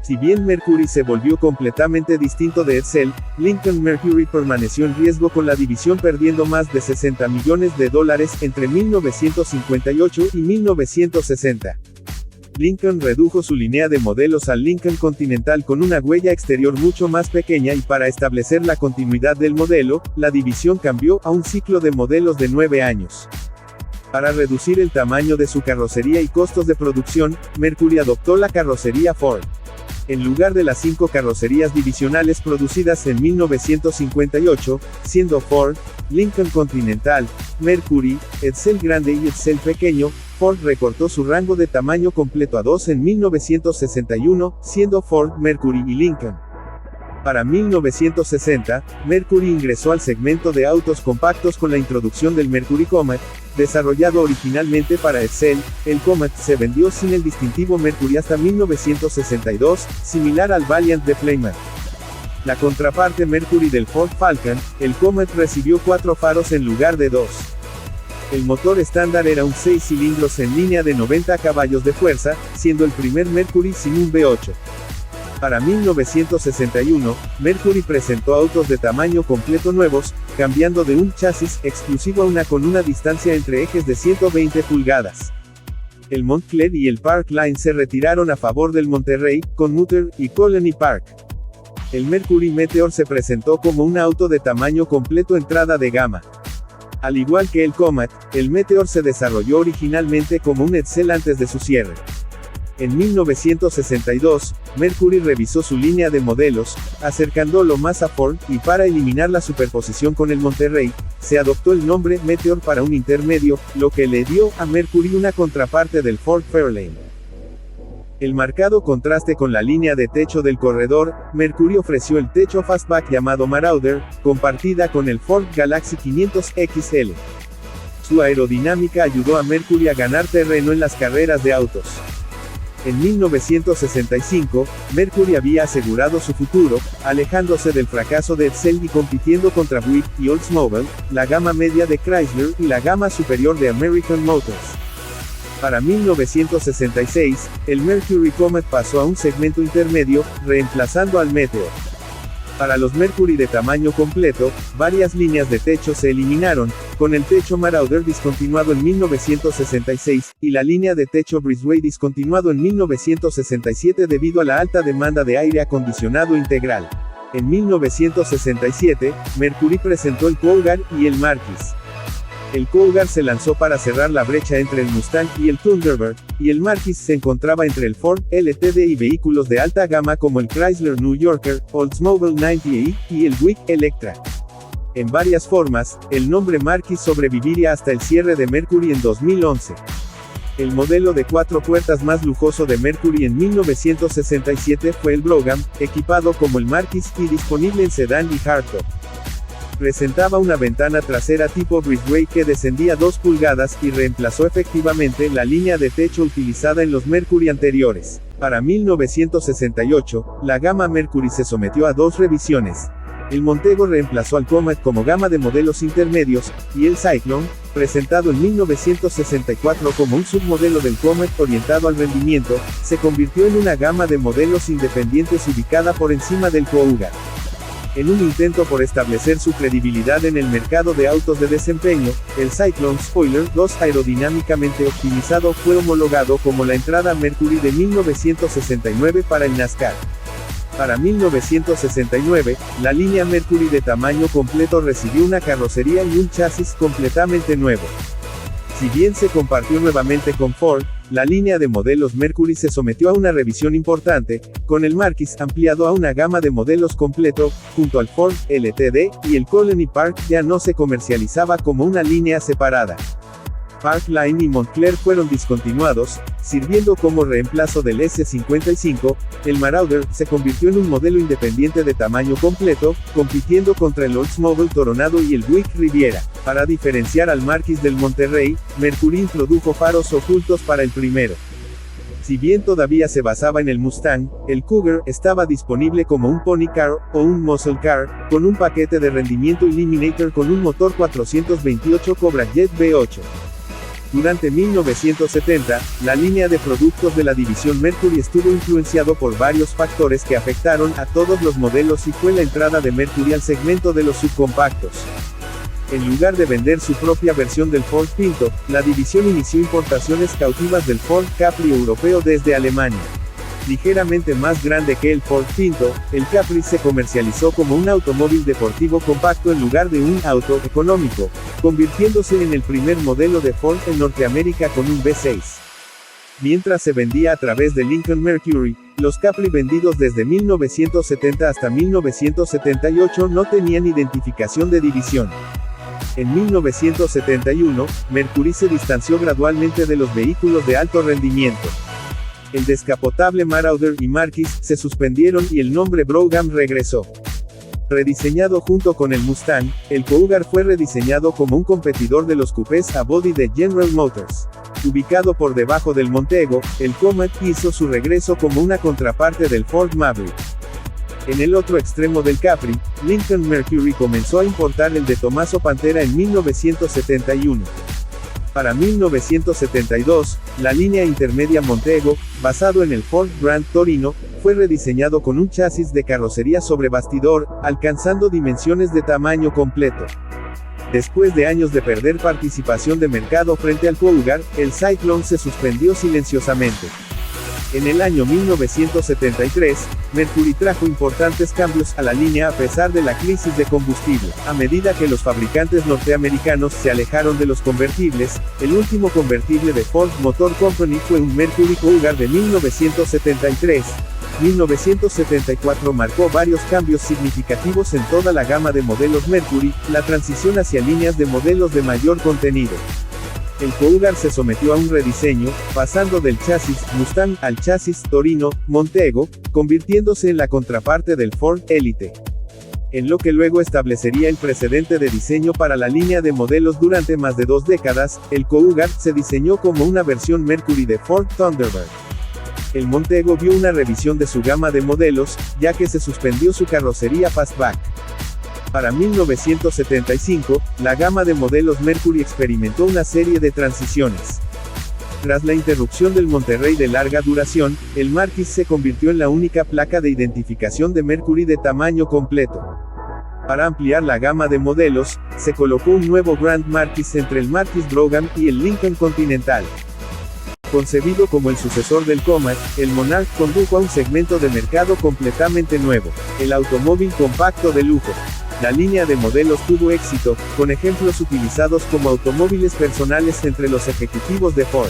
Si bien Mercury se volvió completamente distinto de Edsel, Lincoln Mercury permaneció en riesgo con la división perdiendo más de $60 millones entre 1958 y 1960. Lincoln redujo su línea de modelos al Lincoln Continental con una huella exterior mucho más pequeña y para establecer la continuidad del modelo, la división cambió a un ciclo de modelos de 9 años. Para reducir el tamaño de su carrocería y costos de producción, Mercury adoptó la carrocería Ford. En lugar de las 5 carrocerías divisionales producidas en 1958, siendo Ford, Lincoln Continental, Mercury, Edsel Grande y Edsel Pequeño, Ford recortó su rango de tamaño completo a 2 en 1961, siendo Ford, Mercury y Lincoln. Para 1960, Mercury ingresó al segmento de autos compactos con la introducción del Mercury Comet, desarrollado originalmente para Edsel. El Comet se vendió sin el distintivo Mercury hasta 1962, similar al Valiant de Plymouth. La contraparte Mercury del Ford Falcon, el Comet recibió 4 faros en lugar de 2. El motor estándar era un 6 cilindros en línea de 90 caballos de fuerza, siendo el primer Mercury sin un V8. Para 1961, Mercury presentó autos de tamaño completo nuevos, cambiando de un chasis exclusivo a una con una distancia entre ejes de 120 pulgadas. El Montclair y el Park Line se retiraron a favor del Monterrey, Conmuter y Colony Park. El Mercury Meteor se presentó como un auto de tamaño completo entrada de gama. Al igual que el Comet, el Meteor se desarrolló originalmente como un Edsel antes de su cierre. En 1962, Mercury revisó su línea de modelos, acercándolo más a Ford, y para eliminar la superposición con el Monterrey, se adoptó el nombre Meteor para un intermedio, lo que le dio a Mercury una contraparte del Ford Fairlane. El marcado contraste con la línea de techo del corredor, Mercury ofreció el techo fastback llamado Marauder, compartida con el Ford Galaxy 500 XL. Su aerodinámica ayudó a Mercury a ganar terreno en las carreras de autos. En 1965, Mercury había asegurado su futuro, alejándose del fracaso de Edsel y compitiendo contra Buick y Oldsmobile, la gama media de Chrysler y la gama superior de American Motors. Para 1966, el Mercury Comet pasó a un segmento intermedio, reemplazando al Meteor. Para los Mercury de tamaño completo, varias líneas de techo se eliminaron, con el techo Marauder discontinuado en 1966, y la línea de techo Breezeway discontinuado en 1967 debido a la alta demanda de aire acondicionado integral. En 1967, Mercury presentó el Cougar y el Marquis. El Cougar se lanzó para cerrar la brecha entre el Mustang y el Thunderbird, y el Marquis se encontraba entre el Ford LTD y vehículos de alta gama como el Chrysler New Yorker, Oldsmobile 90E, y el Buick Electra. En varias formas, el nombre Marquis sobreviviría hasta el cierre de Mercury en 2011. El modelo de 4 puertas más lujoso de Mercury en 1967 fue el Brougham, equipado como el Marquis y disponible en sedán y hardtop. Presentaba una ventana trasera tipo Breezeway que descendía 2 pulgadas y reemplazó efectivamente la línea de techo utilizada en los Mercury anteriores. Para 1968, la gama Mercury se sometió a 2 revisiones. El Montego reemplazó al Comet como gama de modelos intermedios, y el Cyclone, presentado en 1964 como un submodelo del Comet orientado al rendimiento, se convirtió en una gama de modelos independientes ubicada por encima del Cougar. En un intento por establecer su credibilidad en el mercado de autos de desempeño, el Cyclone Spoiler 2 aerodinámicamente optimizado fue homologado como la entrada Mercury de 1969 para el NASCAR. Para 1969, la línea Mercury de tamaño completo recibió una carrocería y un chasis completamente nuevo. Si bien se compartió nuevamente con Ford, la línea de modelos Mercury se sometió a una revisión importante, con el Marquis ampliado a una gama de modelos completo, junto al Ford LTD, y el Colony Park ya no se comercializaba como una línea separada. Park Line y Montclair fueron discontinuados, sirviendo como reemplazo del S55, el Marauder se convirtió en un modelo independiente de tamaño completo, compitiendo contra el Oldsmobile Toronado y el Buick Riviera. Para diferenciar al Marquis del Monterrey, Mercury introdujo faros ocultos para el primero. Si bien todavía se basaba en el Mustang, el Cougar estaba disponible como un Pony Car, o un Muscle Car, con un paquete de rendimiento Eliminator con un motor 428 Cobra Jet V8. Durante 1970, la línea de productos de la división Mercury estuvo influenciado por varios factores que afectaron a todos los modelos y fue la entrada de Mercury al segmento de los subcompactos. En lugar de vender su propia versión del Ford Pinto, la división inició importaciones cautivas del Ford Capri europeo desde Alemania. Ligeramente más grande que el Ford Pinto, el Capri se comercializó como un automóvil deportivo compacto en lugar de un auto económico, convirtiéndose en el primer modelo de Ford en Norteamérica con un V6. Mientras se vendía a través de Lincoln Mercury, los Capri vendidos desde 1970 hasta 1978 no tenían identificación de división. En 1971, Mercury se distanció gradualmente de los vehículos de alto rendimiento. El descapotable Marauder y Marquis se suspendieron y el nombre Brougham regresó. Rediseñado junto con el Mustang, el Cougar fue rediseñado como un competidor de los coupés a body de General Motors. Ubicado por debajo del Montego, el Comet hizo su regreso como una contraparte del Ford Maverick. En el otro extremo del Capri, Lincoln Mercury comenzó a importar el de Tommaso Pantera en 1971. Para 1972, la línea intermedia Montego, basado en el Ford Grand Torino, fue rediseñado con un chasis de carrocería sobre bastidor, alcanzando dimensiones de tamaño completo. Después de años de perder participación de mercado frente al Cougar, el Cyclone se suspendió silenciosamente. En el año 1973, Mercury trajo importantes cambios a la línea a pesar de la crisis de combustible. A medida que los fabricantes norteamericanos se alejaron de los convertibles, el último convertible de Ford Motor Company fue un Mercury Cougar de 1973. 1974 marcó varios cambios significativos en toda la gama de modelos Mercury, la transición hacia líneas de modelos de mayor contenido. El Cougar se sometió a un rediseño, pasando del chasis Mustang al chasis Torino, Montego, convirtiéndose en la contraparte del Ford Elite. En lo que luego establecería el precedente de diseño para la línea de modelos durante más de 2 décadas, el Cougar se diseñó como una versión Mercury de Ford Thunderbird. El Montego vio una revisión de su gama de modelos, ya que se suspendió su carrocería Fastback. Para 1975, la gama de modelos Mercury experimentó una serie de transiciones. Tras la interrupción del Monterrey de larga duración, el Marquis se convirtió en la única placa de identificación de Mercury de tamaño completo. Para ampliar la gama de modelos, se colocó un nuevo Grand Marquis entre el Marquis Brougham y el Lincoln Continental. Concebido como el sucesor del Comet, el Monarch condujo a un segmento de mercado completamente nuevo, el automóvil compacto de lujo. La línea de modelos tuvo éxito, con ejemplos utilizados como automóviles personales entre los ejecutivos de Ford.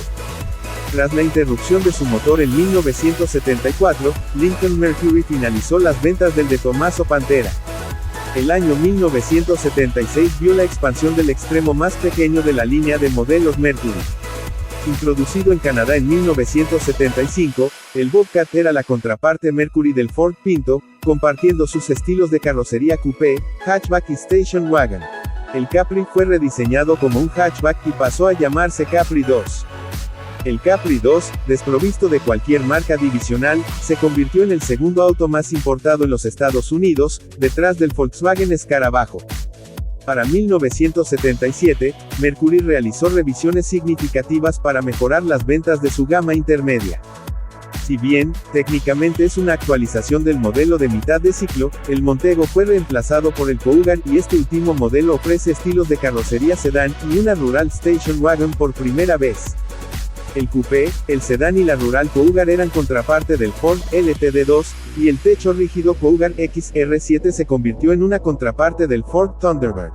Tras la interrupción de su motor en 1974, Lincoln Mercury finalizó las ventas del de Tommaso Pantera. El año 1976 vio la expansión del extremo más pequeño de la línea de modelos Mercury. Introducido en Canadá en 1975, el Bobcat era la contraparte Mercury del Ford Pinto, compartiendo sus estilos de carrocería coupé, hatchback y station wagon. El Capri fue rediseñado como un hatchback y pasó a llamarse Capri 2. El Capri 2, desprovisto de cualquier marca divisional, se convirtió en el segundo auto más importado en los Estados Unidos, detrás del Volkswagen Escarabajo. Para 1977, Mercury realizó revisiones significativas para mejorar las ventas de su gama intermedia. Si bien, técnicamente es una actualización del modelo de mitad de ciclo, el Montego fue reemplazado por el Cougar y este último modelo ofrece estilos de carrocería sedán y una Rural Station Wagon por primera vez. El coupé, el sedán y la Rural Cougar eran contraparte del Ford LTD2, y el techo rígido Cougar XR7 se convirtió en una contraparte del Ford Thunderbird.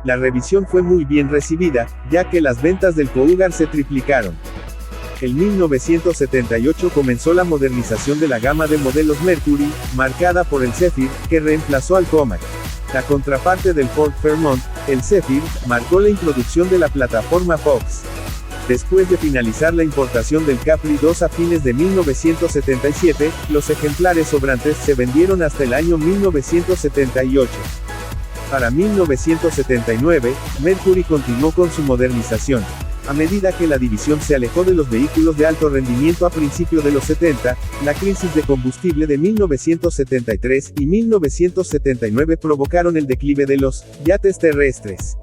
La revisión fue muy bien recibida, ya que las ventas del Cougar se triplicaron. En 1978 comenzó la modernización de la gama de modelos Mercury, marcada por el Zephyr, que reemplazó al Comet. La contraparte del Ford Fairmont, el Zephyr, marcó la introducción de la plataforma Fox. Después de finalizar la importación del Capri 2 a fines de 1977, los ejemplares sobrantes se vendieron hasta el año 1978. Para 1979, Mercury continuó con su modernización. A medida que la división se alejó de los vehículos de alto rendimiento a principios de los 70, la crisis de combustible de 1973 y 1979 provocaron el declive de los yates terrestres.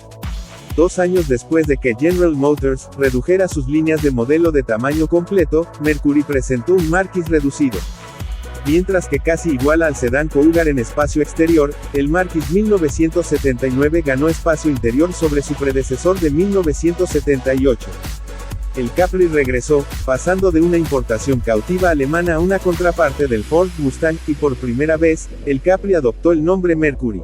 2 años después de que General Motors redujera sus líneas de modelo de tamaño completo, Mercury presentó un Marquis reducido. Mientras que casi igual al sedán Cougar en espacio exterior, el Marquis 1979 ganó espacio interior sobre su predecesor de 1978. El Capri regresó, pasando de una importación cautiva alemana a una contraparte del Ford Mustang, y por primera vez, el Capri adoptó el nombre Mercury.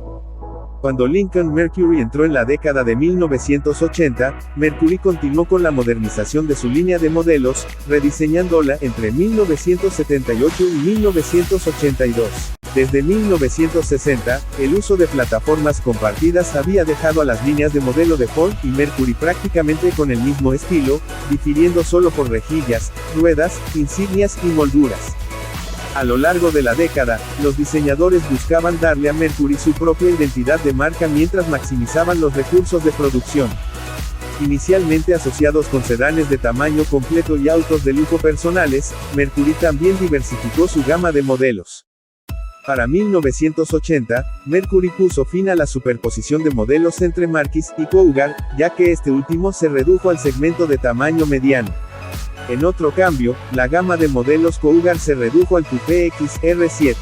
Cuando Lincoln Mercury entró en la década de 1980, Mercury continuó con la modernización de su línea de modelos, rediseñándola entre 1978 y 1982. Desde 1960, el uso de plataformas compartidas había dejado a las líneas de modelo de Ford y Mercury prácticamente con el mismo estilo, difiriendo solo por rejillas, ruedas, insignias y molduras. A lo largo de la década, los diseñadores buscaban darle a Mercury su propia identidad de marca mientras maximizaban los recursos de producción. Inicialmente asociados con sedanes de tamaño completo y autos de lujo personales, Mercury también diversificó su gama de modelos. Para 1980, Mercury puso fin a la superposición de modelos entre Marquis y Cougar, ya que este último se redujo al segmento de tamaño mediano. En otro cambio, la gama de modelos Cougar se redujo al Coupé XR7.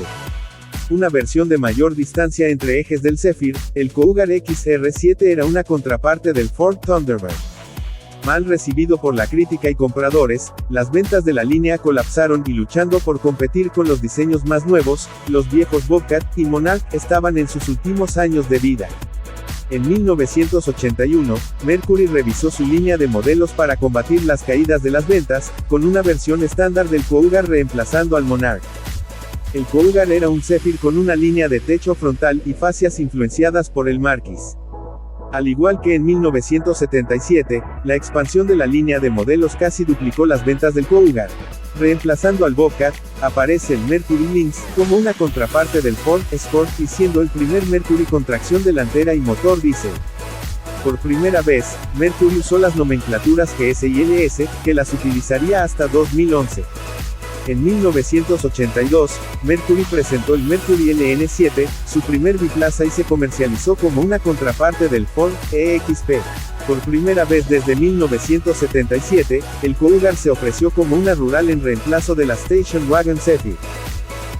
Una versión de mayor distancia entre ejes del Zephyr, el Cougar XR7 era una contraparte del Ford Thunderbird. Mal recibido por la crítica y compradores, las ventas de la línea colapsaron y luchando por competir con los diseños más nuevos, los viejos Bobcat y Monarch estaban en sus últimos años de vida. En 1981, Mercury revisó su línea de modelos para combatir las caídas de las ventas, con una versión estándar del Cougar reemplazando al Monarch. El Cougar era un Zephyr con una línea de techo frontal y fascias influenciadas por el Marquis. Al igual que en 1977, la expansión de la línea de modelos casi duplicó las ventas del Cougar. Reemplazando al Bobcat, aparece el Mercury Lynx, como una contraparte del Ford Escort y siendo el primer Mercury con tracción delantera y motor diésel. Por primera vez, Mercury usó las nomenclaturas GS y LS, que las utilizaría hasta 2011. En 1982, Mercury presentó el Mercury LN7, su primer biplaza y se comercializó como una contraparte del Ford EXP. Por primera vez desde 1977, el Cougar se ofreció como una rural en reemplazo de la Station Wagon Zephyr.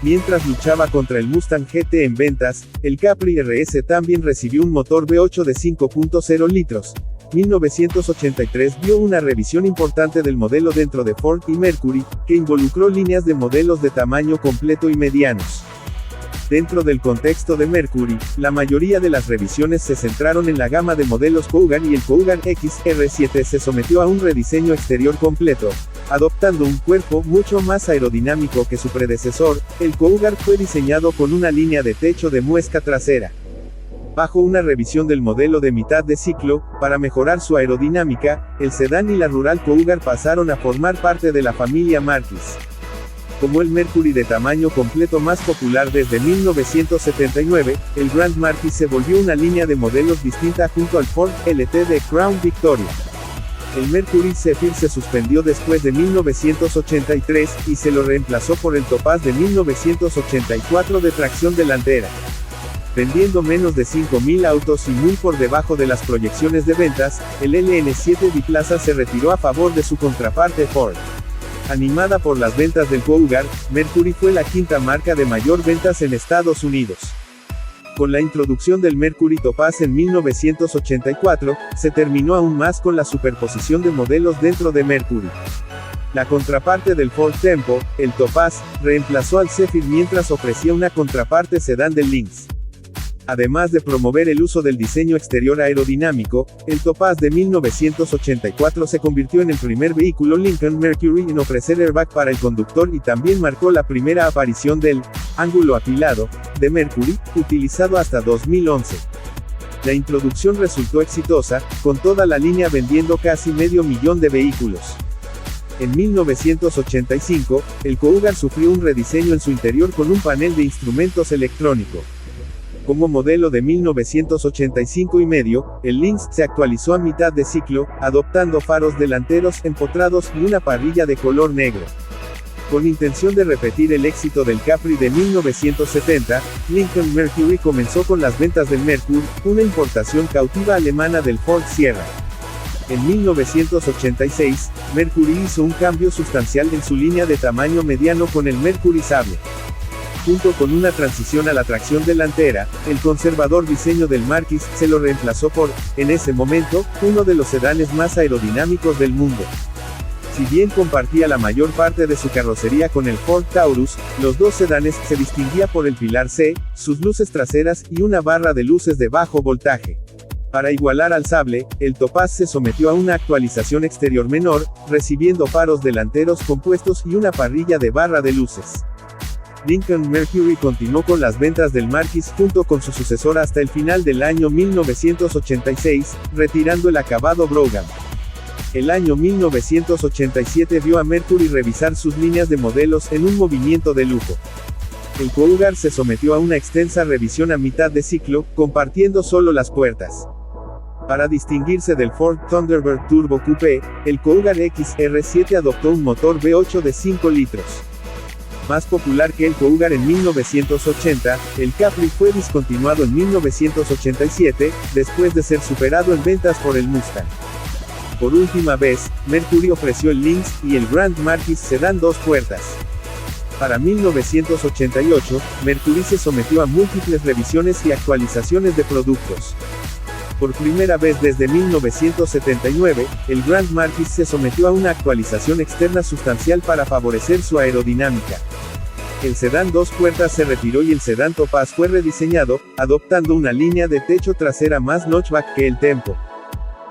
Mientras luchaba contra el Mustang GT en ventas, el Capri RS también recibió un motor V8 de 5.0 litros. 1983 vio una revisión importante del modelo dentro de Ford y Mercury, que involucró líneas de modelos de tamaño completo y medianos. Dentro del contexto de Mercury, la mayoría de las revisiones se centraron en la gama de modelos Cougar y el Cougar XR7 se sometió a un rediseño exterior completo, adoptando un cuerpo mucho más aerodinámico que su predecesor. El Cougar fue diseñado con una línea de techo de muesca trasera. Bajo una revisión del modelo de mitad de ciclo, para mejorar su aerodinámica, el sedán y la rural Cougar pasaron a formar parte de la familia Marquis. Como el Mercury de tamaño completo más popular desde 1979, el Grand Marquis se volvió una línea de modelos distinta junto al Ford LT de Crown Victoria. El Mercury Zephyr se suspendió después de 1983, y se lo reemplazó por el Topaz de 1984 de tracción delantera. Vendiendo menos de 5.000 autos y muy por debajo de las proyecciones de ventas, el LN7 biplaza se retiró a favor de su contraparte Ford. Animada por las ventas del Cougar, Mercury fue la quinta marca de mayor ventas en Estados Unidos. Con la introducción del Mercury Topaz en 1984, se terminó aún más con la superposición de modelos dentro de Mercury. La contraparte del Ford Tempo, el Topaz, reemplazó al Zephyr mientras ofrecía una contraparte sedán del Lynx. Además de promover el uso del diseño exterior aerodinámico, el Topaz de 1984 se convirtió en el primer vehículo Lincoln Mercury en ofrecer airbag para el conductor y también marcó la primera aparición del ángulo apilado de Mercury, utilizado hasta 2011. La introducción resultó exitosa, con toda la línea vendiendo casi 500.000 de vehículos. En 1985, el Cougar sufrió un rediseño en su interior con un panel de instrumentos electrónico. Como modelo de 1985 y medio, el Lynx se actualizó a mitad de ciclo, adoptando faros delanteros empotrados y una parrilla de color negro. Con intención de repetir el éxito del Capri de 1970, Lincoln Mercury comenzó con las ventas del Mercury, una importación cautiva alemana del Ford Sierra. En 1986, Mercury hizo un cambio sustancial en su línea de tamaño mediano con el Mercury Sable. Junto con una transición a la tracción delantera, el conservador diseño del Marquis se lo reemplazó por, en ese momento, uno de los sedanes más aerodinámicos del mundo. Si bien compartía la mayor parte de su carrocería con el Ford Taurus, los dos sedanes se distinguía por el pilar C, sus luces traseras y una barra de luces de bajo voltaje. Para igualar al Sable, el Topaz se sometió a una actualización exterior menor, recibiendo faros delanteros compuestos y una parrilla de barra de luces. Lincoln Mercury continuó con las ventas del Marquis junto con su sucesor hasta el final del año 1986, retirando el acabado Brougham. El año 1987 vio a Mercury revisar sus líneas de modelos en un movimiento de lujo. El Cougar se sometió a una extensa revisión a mitad de ciclo, compartiendo solo las puertas. Para distinguirse del Ford Thunderbird Turbo Coupé, el Cougar XR7 adoptó un motor V8 de 5 litros. Más popular que el Cougar en 1980, el Capri fue discontinuado en 1987, después de ser superado en ventas por el Mustang. Por última vez, Mercury ofreció el Lynx y el Grand Marquis sedán 2 puertas. Para 1988, Mercury se sometió a múltiples revisiones y actualizaciones de productos. Por primera vez desde 1979, el Grand Marquis se sometió a una actualización externa sustancial para favorecer su aerodinámica. El sedán 2 puertas se retiró y el sedán Topaz fue rediseñado, adoptando una línea de techo trasera más notchback que el Tempo.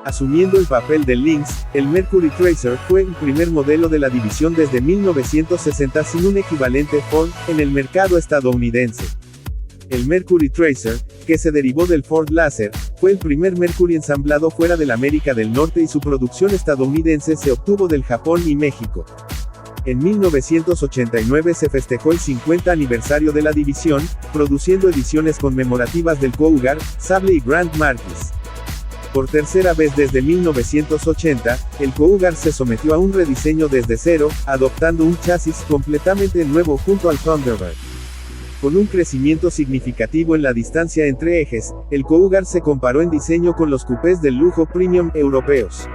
Asumiendo el papel del Lynx, el Mercury Tracer fue el primer modelo de la división desde 1960 sin un equivalente Ford en el mercado estadounidense. El Mercury Tracer, que se derivó del Ford Laser, fue el primer Mercury ensamblado fuera de la América del Norte y su producción estadounidense se obtuvo del Japón y México. En 1989 se festejó el 50 aniversario de la división, produciendo ediciones conmemorativas del Cougar, Sable y Grand Marquis. Por tercera vez desde 1980, el Cougar se sometió a un rediseño desde cero, adoptando un chasis completamente nuevo junto al Thunderbird. Con un crecimiento significativo en la distancia entre ejes, el Cougar se comparó en diseño con los coupés del lujo premium europeos.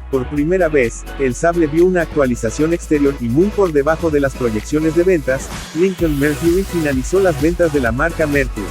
Por primera vez, el Sable vio una actualización exterior y muy por debajo de las proyecciones de ventas, Lincoln Mercury finalizó las ventas de la marca Mercury.